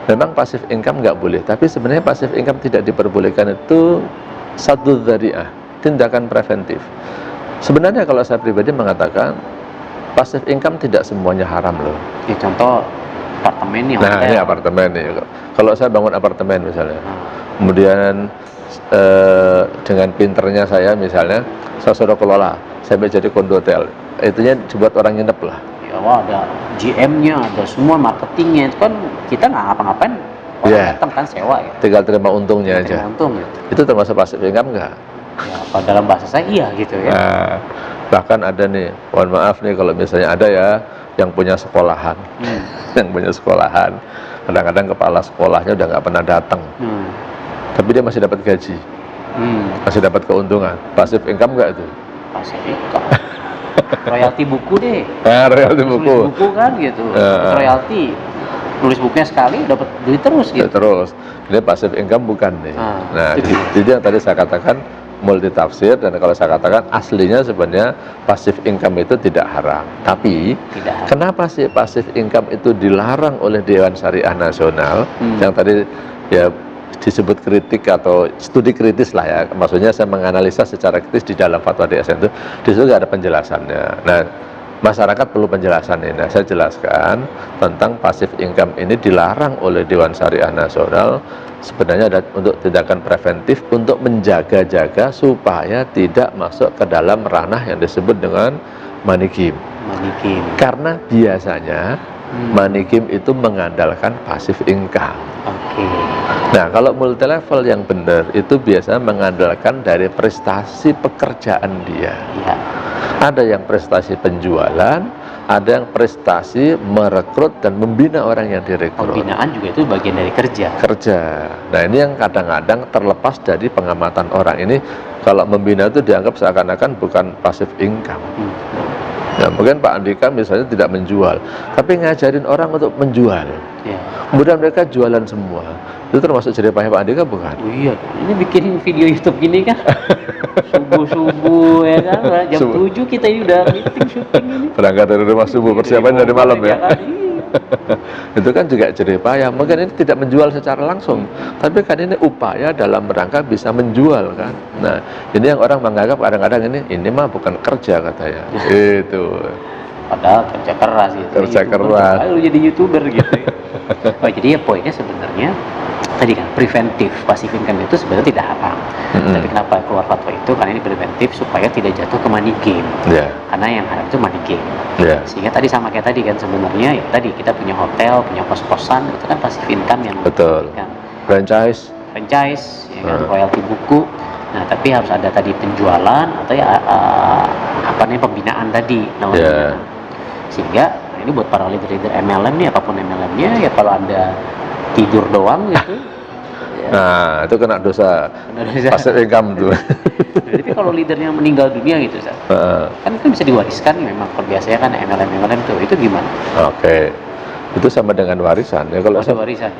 S2: memang passive income nggak boleh, tapi sebenarnya passive income tidak diperbolehkan itu satu dzari'ah, tindakan preventif. Sebenarnya kalau saya pribadi mengatakan passive income tidak semuanya haram loh.
S1: Ya, contoh apartemen nih.
S2: Nah, ini apartemen nih. Kalau saya bangun apartemen misalnya, kemudian dengan pinternya saya misalnya, saya sudah kelola, saya menjadi kondotel, itunya dibuat orang nginep lah.
S1: Ya, wah, ada GM-nya, ada semua marketingnya, itu kan kita nggak ngapa-ngapain, orang datang kan sewa ya.
S2: Tinggal terima untungnya aja.
S1: Untung gitu.
S2: Itu termasuk passive income nggak?
S1: Ya, kalau dalam bahasa saya iya gitu ya.
S2: Nah, bahkan ada nih, mohon maaf nih kalau misalnya ada ya yang punya sekolahan, yang punya sekolahan, kadang-kadang kepala sekolahnya udah nggak pernah datang, tapi dia masih dapat gaji, masih dapat keuntungan. Passive income nggak itu?
S1: Passive income. Royalti buku deh.
S2: Nah, royalti buku.
S1: Nulis buku kan gitu. Royalti. Nulis bukunya sekali dapat duit terus gitu.
S2: Terus, ini passive income bukan nih. Nah, jadi yang tadi saya katakan multi tafsir, dan kalau saya katakan aslinya sebenarnya passive income itu tidak haram. Tapi kenapa sih passive income itu dilarang oleh Dewan Syariah Nasional? Yang tadi ya disebut kritik atau studi kritis lah ya. Maksudnya saya menganalisa secara kritis di dalam fatwa DSN itu, di situ nggak ada penjelasannya. Nah, masyarakat perlu penjelasan ini. Nah, saya jelaskan tentang passive income ini dilarang oleh Dewan Syariah Nasional. Sebenarnya ada untuk tindakan preventif untuk menjaga-jaga supaya tidak masuk ke dalam ranah yang disebut dengan money game. Karena biasanya money game itu mengandalkan passive income. Nah, kalau multi level yang benar itu biasanya mengandalkan dari prestasi pekerjaan dia. Ada yang prestasi penjualan, ada yang prestasi, merekrut dan membina orang yang direkrut.
S1: Pembinaan juga itu bagian dari kerja.
S2: Kerja. Nah ini yang kadang-kadang terlepas dari pengamatan orang. Ini kalau membina itu dianggap seakan-akan bukan passive income. Nah, mungkin Pak Andika misalnya tidak menjual, tapi ngajarin orang untuk menjual.
S1: Ya.
S2: Kemudian mereka jualan semua. Itu termasuk jerih payah Pak Andika bukan?
S1: Oh iya, ini bikin video YouTube gini kan subuh-subuh ya kan, jam 7 kita ini udah meeting syuting ini.
S2: Berangkat dari rumah subuh, persiapan dari malam ya.
S1: Kan, iya.
S2: Itu kan juga jerih payah. Mungkin ini tidak menjual secara langsung, tapi kan ini upaya dalam rangka bisa menjual kan. Nah, ini yang orang menganggap kadang-kadang ini mah bukan kerja katanya. Itu.
S1: Padahal kerja keras gitu.
S2: Kerja keras.
S1: Lalu jadi YouTuber gitu. Oh, jadi ya poinnya sebenarnya tadi kan preventif, passive income itu sebenarnya tidak haram. Tapi kenapa keluar fatwa itu? Karena ini preventif supaya tidak jatuh ke money game.
S2: Yeah.
S1: Karena yang haram itu money game.
S2: Yeah.
S1: Sehingga tadi sama kayak tadi kan sebenarnya ya tadi kita punya hotel, punya kos-kosan, itu kan passive income yang
S2: betul.
S1: Kan,
S2: franchise,
S1: ya kan, royalti buku. Nah, tapi harus ada tadi penjualan atau ya apa namanya pembinaan tadi namanya. Sehingga ini buat para leader-leader MLM nih, apapun MLM-nya ya kalau Anda tidur doang gitu. Ya.
S2: Nah, itu kena dosa. Passive income tuh.
S1: Tapi kalau leadernya meninggal dunia gitu, kan itu bisa diwariskan memang. Kalau biasanya kan MLM itu gimana?
S2: Oke. Itu sama dengan warisan ya.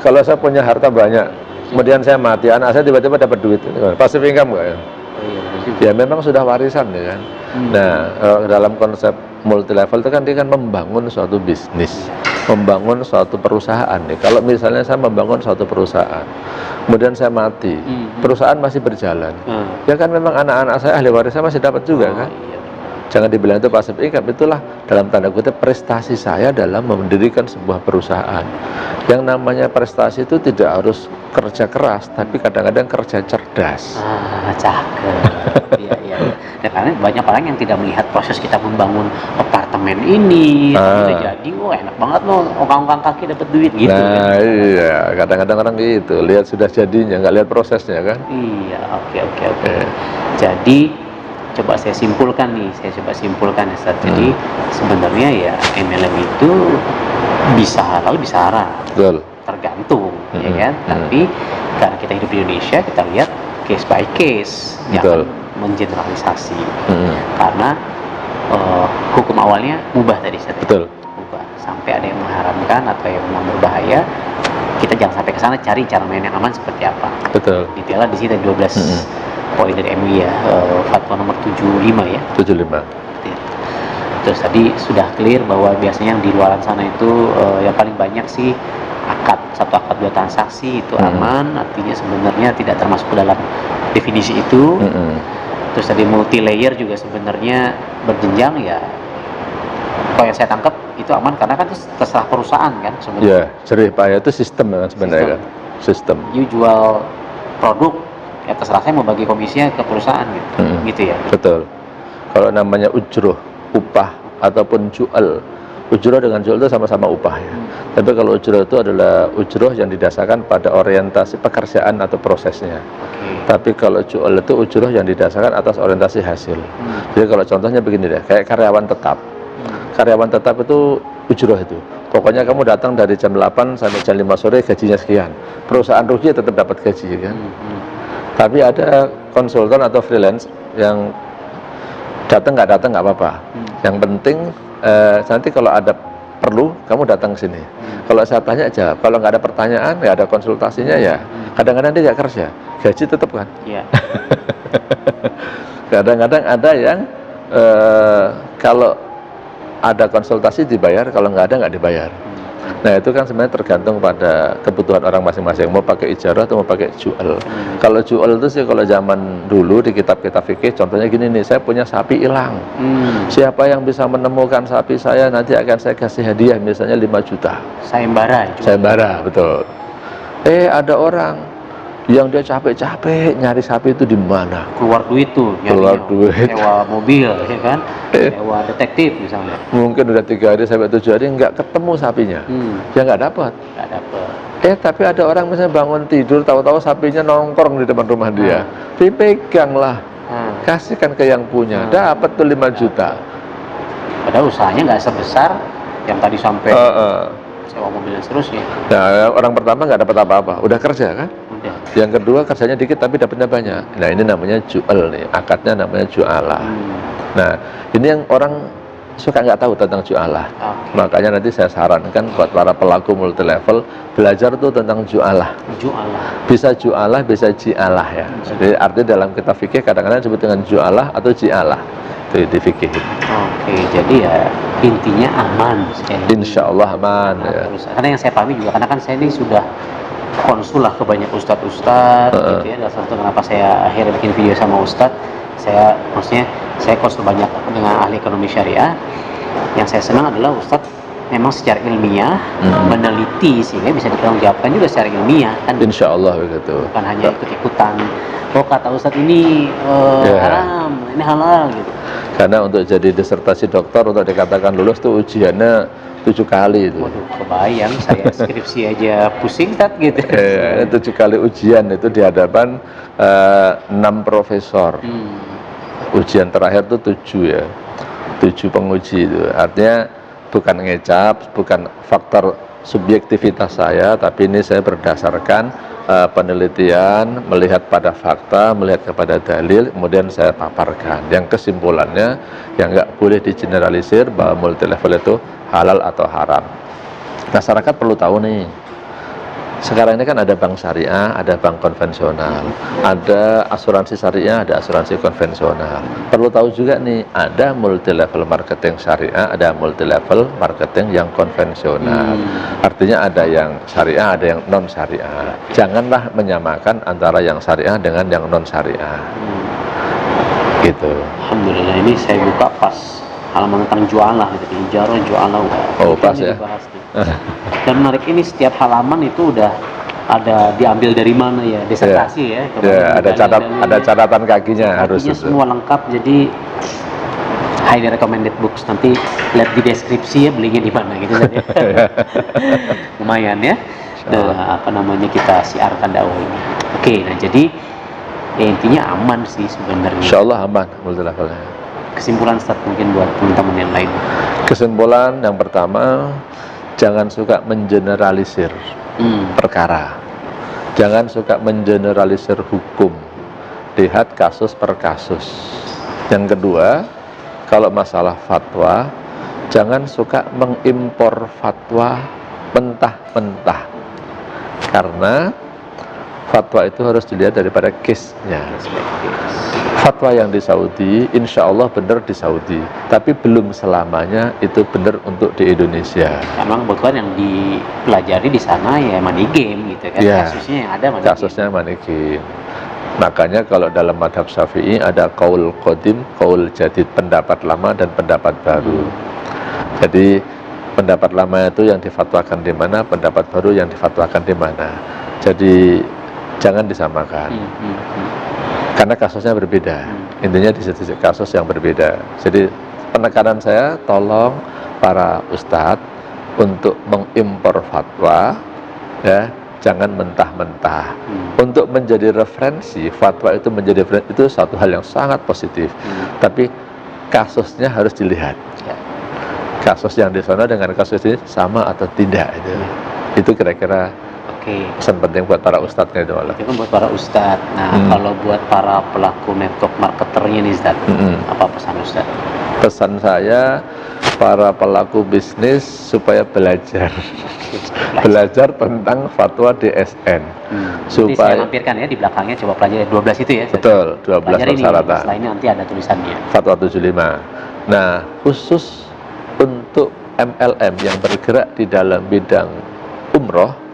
S2: Kalau saya punya harta banyak, kemudian saya mati, anak saya tiba-tiba dapat duit, passive income nggak ya? Ya memang sudah warisan ya kan. Nah, dalam konsep multi level itu kan dia kan membangun suatu bisnis, membangun suatu perusahaan nih. Kalau misalnya saya membangun suatu perusahaan, kemudian saya mati, perusahaan masih berjalan, ya kan memang anak-anak saya ahli warisnya masih dapat juga kan. Jangan dibilang itu passive income, itulah dalam tanda kutip prestasi saya dalam mendirikan sebuah perusahaan. Yang namanya prestasi itu tidak harus kerja keras, tapi kadang-kadang kerja cerdas.
S1: Cakep. Iya. Ya, karena banyak orang yang tidak melihat proses kita membangun apartemen ini, udah jadi, wah enak banget loh, ongkang-ongkang kaki dapat duit gitu.
S2: Nah, kan? Iya, kadang-kadang orang gitu, lihat sudah jadinya, nggak lihat prosesnya kan?
S1: Iya, oke. Jadi coba saya simpulkan ya Ustaz. Jadi sebenarnya ya MLM itu bisa halal bisa haram. Betul. Tergantung ya kan. Tapi karena kita hidup di Indonesia, kita lihat case by case, jangan mengeneralisasi. Karena hukum awalnya mubah tadi Ustaz. Betul. Mubah. Sampai ada yang mengharamkan atau yang memang berbahaya, kita jangan sampai ke sana, cari cara main yang aman seperti apa. Betul. Detailnya di sini 12 poin dari MUI ya, fatwa nomor 75 ya. 75. Terus tadi sudah clear bahwa biasanya yang di luaran sana itu yang paling banyak sih satu akad 2 transaksi itu aman, artinya sebenarnya tidak termasuk ke dalam definisi itu. Terus tadi multi layer juga sebenarnya berjenjang ya. Kalau yang saya tangkap itu aman karena kan itu terserah perusahaan kan sebenarnya. Ya,
S2: jerih payah itu sistem kan sebenarnya kan. Sistem.
S1: You jual produk, ya terserah saya mau bagi komisinya ke perusahaan gitu ya. Betul.
S2: Kalau namanya ujroh, upah ataupun jual, ujroh dengan jual itu sama-sama upah ya. Tapi kalau ujroh itu adalah ujroh yang didasarkan pada orientasi pekerjaan atau prosesnya. Tapi kalau jual itu ujroh yang didasarkan atas orientasi hasil. Jadi kalau contohnya begini deh, kayak karyawan tetap. Karyawan tetap itu ujroh itu. Pokoknya kamu datang dari jam 8 sampai jam 5 sore gajinya sekian. Perusahaan rugi tetap dapat gaji kan. Tapi ada konsultan atau freelance yang datang nggak apa-apa. Yang penting nanti kalau ada perlu kamu datang ke sini. Kalau saya tanya jawab. Kalau nggak ada pertanyaan, nggak ada konsultasinya ya. Kadang-kadang dia nggak kerja, gaji tetap kan. Kadang-kadang ada yang kalau ada konsultasi dibayar, kalau nggak ada nggak dibayar. Nah itu kan sebenarnya tergantung pada kebutuhan orang masing-masing, mau pakai ijarah atau mau pakai jual. Kalau jual itu sih kalau zaman dulu di kitab-kitab fikih, contohnya gini nih, saya punya sapi hilang. Siapa yang bisa menemukan sapi saya, nanti akan saya kasih hadiah misalnya 5 juta. Sayembara, betul. Ada orang yang dia capek-capek nyari sapi itu di mana?
S1: Keluar duit tuh,
S2: keluar duit,
S1: sewa mobil, ya kan? Sewa detektif misalnya.
S2: Mungkin udah 3 hari sampai 7 hari nggak ketemu sapinya, ya nggak dapat. Tapi ada orang misalnya bangun tidur, tahu-tahu sapinya nongkrong di depan rumah dia, dipeganglah, kasihkan ke yang punya, dapat tuh 5 juta.
S1: Padahal usahanya nggak sebesar yang tadi sampai sewa mobil dan seterusnya.
S2: Nah, orang pertama nggak dapat apa-apa, udah kerja kan?
S1: Udah.
S2: Yang kedua kerjanya dikit tapi dapatnya banyak. Nah, ini namanya jual nih, akadnya namanya jualah. Nah, ini yang orang suka nggak tahu tentang jualah. Makanya nanti saya sarankan buat para pelaku multi level belajar tuh tentang jualah. Bisa jualah, bisa jialah ya. Jadi artinya dalam kitab fikih kadang-kadang disebut dengan jualah atau jialah. Itu di fikih.
S1: Oke, jadi ya intinya aman.
S2: Insya Allah aman. Ya.
S1: Karena yang saya pahami juga, karena kan saya ini sudah konsul lah ke banyak ustadz gitu ya. Dan satu kenapa saya akhirnya bikin video sama ustadz, maksudnya saya konsul banyak dengan ahli ekonomi syariah. Yang saya senang adalah ustadz memang secara ilmiah meneliti sehingga bisa dipertanggungjawabkan juga secara ilmiah kan.
S2: Insya Allah begitu.
S1: Bukan hanya ikut-ikutan. Oh kata ustadz ini haram, ini halal gitu.
S2: Karena untuk jadi disertasi dokter untuk dikatakan lulus tuh ujiannya 7 kali itu.
S1: Waduh, kebayang saya skripsi aja pusing tat gitu.
S2: 7 kali ujian itu di hadapan 6 profesor. Ujian terakhir tuh 7 ya. 7 penguji itu. Artinya bukan ngecap, bukan faktor subjektivitas saya, tapi ini saya berdasarkan penelitian, melihat pada fakta, melihat kepada dalil, kemudian saya paparkan. Yang kesimpulannya, yang nggak boleh digeneralisir bahwa multi level itu halal atau haram. Masyarakat perlu tahu nih, sekarang ini kan ada bank syariah, ada bank konvensional, ada asuransi syariah, ada asuransi konvensional. Perlu tahu juga nih, ada multi level marketing syariah, ada multi level marketing yang konvensional. Artinya ada yang syariah, ada yang non syariah. Janganlah menyamakan antara yang syariah dengan yang non syariah. Gitu.
S1: Alhamdulillah, ini saya buka pas halaman tentang jualah gitu, ijarah jualah.
S2: Oh pas ya.
S1: Dan menarik, ini setiap halaman itu udah ada diambil dari mana ya, disertasi ya.
S2: Ada catatan kakinya harus
S1: semua lengkap, jadi highly recommended books. Nanti lihat di deskripsi ya belinya di mana gitu saja. Lumayan ya. Nah, kita siarkan dakwah ini. Oke, nah jadi ya intinya aman sih sebenarnya.
S2: Insya Allah aman multi levelnya.
S1: Kesimpulan Ustaz mungkin buat teman-teman yang lain.
S2: Kesimpulan yang pertama, jangan suka mengeneralisir perkara. Jangan suka mengeneralisir hukum. Lihat kasus per kasus. Yang kedua, kalau masalah fatwa, jangan suka mengimpor fatwa mentah-mentah. Karena fatwa itu harus dilihat daripada case-nya. Fatwa yang di Saudi, insya Allah benar di Saudi, tapi belum selamanya itu benar untuk di Indonesia.
S1: Memang bukan yang dipelajari di sana ya money game gitu kan, kasusnya yang ada
S2: money game. Makanya kalau dalam madhab Syafi'i ada qaul qadim, qaul jadid, pendapat lama dan pendapat baru. Jadi pendapat lama itu yang difatwakan di mana, pendapat baru yang difatwakan di mana. Jadi jangan disamakan. Karena kasusnya berbeda. Intinya di sisi kasus yang berbeda. Jadi penekanan saya, tolong para ustadz untuk mengimpor fatwa, ya, jangan mentah-mentah. Untuk menjadi referensi, fatwa itu menjadi referensi, itu satu hal yang sangat positif. Tapi kasusnya harus dilihat. Kasus yang di sana dengan kasus ini sama atau tidak itu. Itu kira-kira pesan penting buat para ustadz gitu malah.
S1: Itu kan buat para ustadz. Nah, kalau buat para pelaku network marketernya nih Ustadz, apa pesan Ustadz?
S2: Pesan saya, para pelaku bisnis supaya belajar. Belajar tentang fatwa DSN.
S1: Supaya saya lampirkan ya di belakangnya, coba pelajari 12 itu ya.
S2: Betul, 12 persyaratan.
S1: Setelah ini nanti ada tulisannya.
S2: Fatwa 75. Nah, khusus untuk MLM yang bergerak di dalam bidang umroh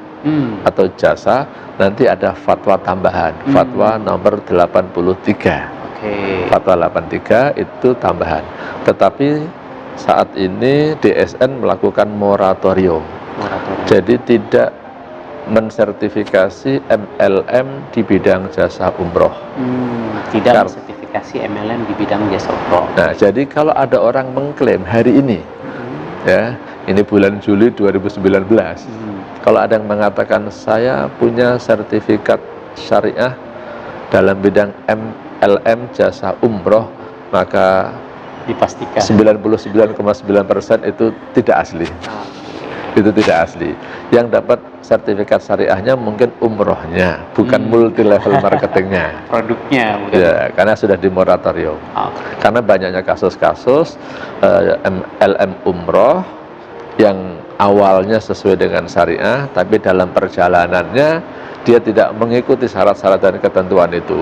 S2: atau jasa, nanti ada fatwa tambahan, fatwa nomor 83. Fatwa 83 itu tambahan. Tetapi saat ini DSN melakukan moratorium. Jadi tidak mensertifikasi MLM di bidang jasa umroh.
S1: Tidak mensertifikasi MLM di bidang jasa umroh.
S2: Nah, jadi kalau ada orang mengklaim hari ini, ya, ini bulan Juli 2019, kalau ada yang mengatakan saya punya sertifikat syariah dalam bidang MLM jasa umroh, maka
S1: dipastikan.
S2: 99,9% itu tidak asli. Itu tidak asli. Yang dapat sertifikat syariahnya mungkin umrohnya, bukan multi level marketingnya.
S1: Produknya bukan.
S2: Ya, karena sudah di moratorium. Karena banyaknya kasus-kasus LM umroh yang awalnya sesuai dengan syariah, tapi dalam perjalanannya dia tidak mengikuti syarat-syarat dan ketentuan itu.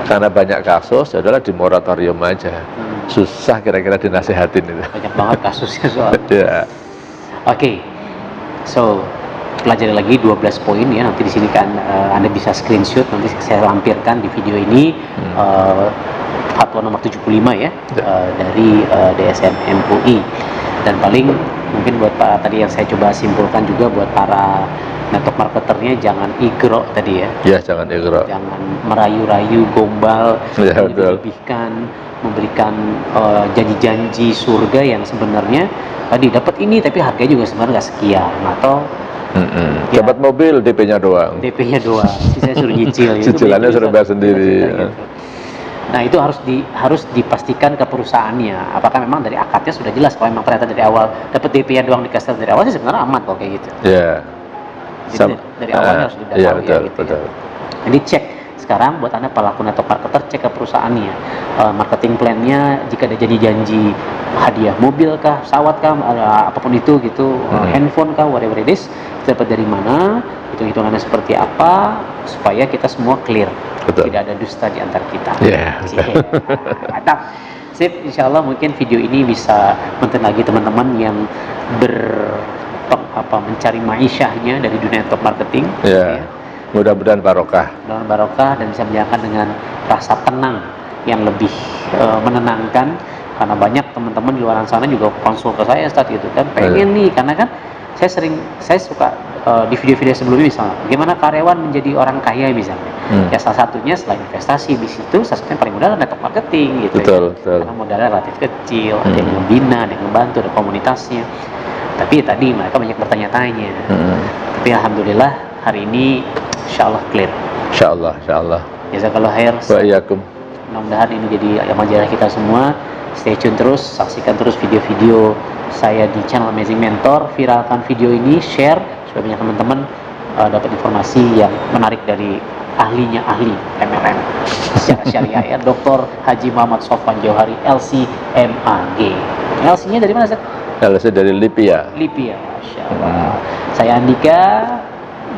S2: Karena banyak kasus, adalah di moratorium aja. Susah kira-kira dinasihatin itu.
S1: Banyak banget kasusnya soal.
S2: Ya.
S1: Oke. So, pelajari lagi 12 poin ya, nanti di sini kan Anda bisa screenshot, nanti saya lampirkan di video ini fatwa nomor 75 ya, dari DSM MUI. Dan paling mungkin buat para tadi yang saya coba simpulkan juga buat para network marketernya, jangan igro tadi ya.
S2: Ya, jangan igro.
S1: Jangan merayu-rayu, gombal,
S2: Ya,
S1: melebihkan, memberikan janji-janji surga yang sebenarnya tadi dapat ini tapi harganya juga sebenarnya nggak sekian, atau
S2: ya, dapat mobil DP-nya doang.
S1: DP-nya doang, sisanya suruh nyicil.
S2: Cicilannya suruh bayar sendiri.
S1: Gitu. Nah, itu harus dipastikan ke perusahaannya. Apakah memang dari akadnya sudah jelas? Kalau memang ternyata dari awal dapat DP-nya doang dikasih dari awal sih sebenarnya aman kok kayak gitu.
S2: Ya.
S1: Jadi dari awalnya harus sudah tahu
S2: betul,
S1: ya gitu.
S2: Betul.
S1: Ya. Jadi cek sekarang buat Anda pelaku atau marketer, cek ke perusahaannya, marketing plan-nya, jika ada janji hadiah mobil kah, pesawat kah, apapun itu gitu, handphone kah, whatever it is, dapat dari mana, hitung-hitungannya seperti apa, supaya kita semua clear.
S2: Betul.
S1: Tidak ada dusta di antara kita.
S2: Yeah.
S1: Mantap. Sip, insya Allah mungkin video ini bisa mentenagi teman-teman yang mencari maisyahnya dari dunia network marketing.
S2: Yeah. Ya. Mudah-mudahan barokah.
S1: Mudah-mudahan barokah dan bisa menjalankan dengan rasa tenang yang lebih menenangkan, karena banyak teman-teman di luar sana juga konsul ke saya saat itu kan pengen nih, karena kan saya suka di video-video sebelumnya misalnya bagaimana karyawan menjadi orang kaya misalnya, ya salah satunya selain investasi di situ salah satunya paling mudah adalah network marketing gitu.
S2: Betul.
S1: Karena modalnya relatif kecil, ada yang membina, ada yang membantu, ada komunitasnya. Tapi tadi mereka banyak bertanya-tanya. Tapi alhamdulillah hari ini insyaallah clear.
S2: Insyaallah.
S1: Jazakallah khair.
S2: Wa iyyakum.
S1: Mudah-mudahan ini jadi majalah kita semua. Stay tune terus, saksikan terus video-video saya di channel Amazing Mentor. Viralkan video ini, share supaya banyak teman-teman dapat informasi yang menarik dari ahlinya ahli MLM secara syariah ya, Dr. Haji Muhammad Sofwan Johari LC-MAG. LC-nya dari mana, Ustaz?
S2: LC dari Lipia.
S1: Masya Allah. Saya Andika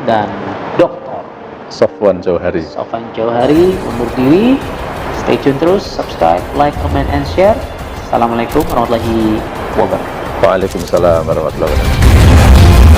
S1: dan Dr.
S2: Sofwan Johari
S1: undur diri. Stay tune terus, subscribe, like, comment, and share. Assalamualaikum warahmatullahi wabarakatuh.
S2: Waalaikumsalam warahmatullahi wabarakatuh.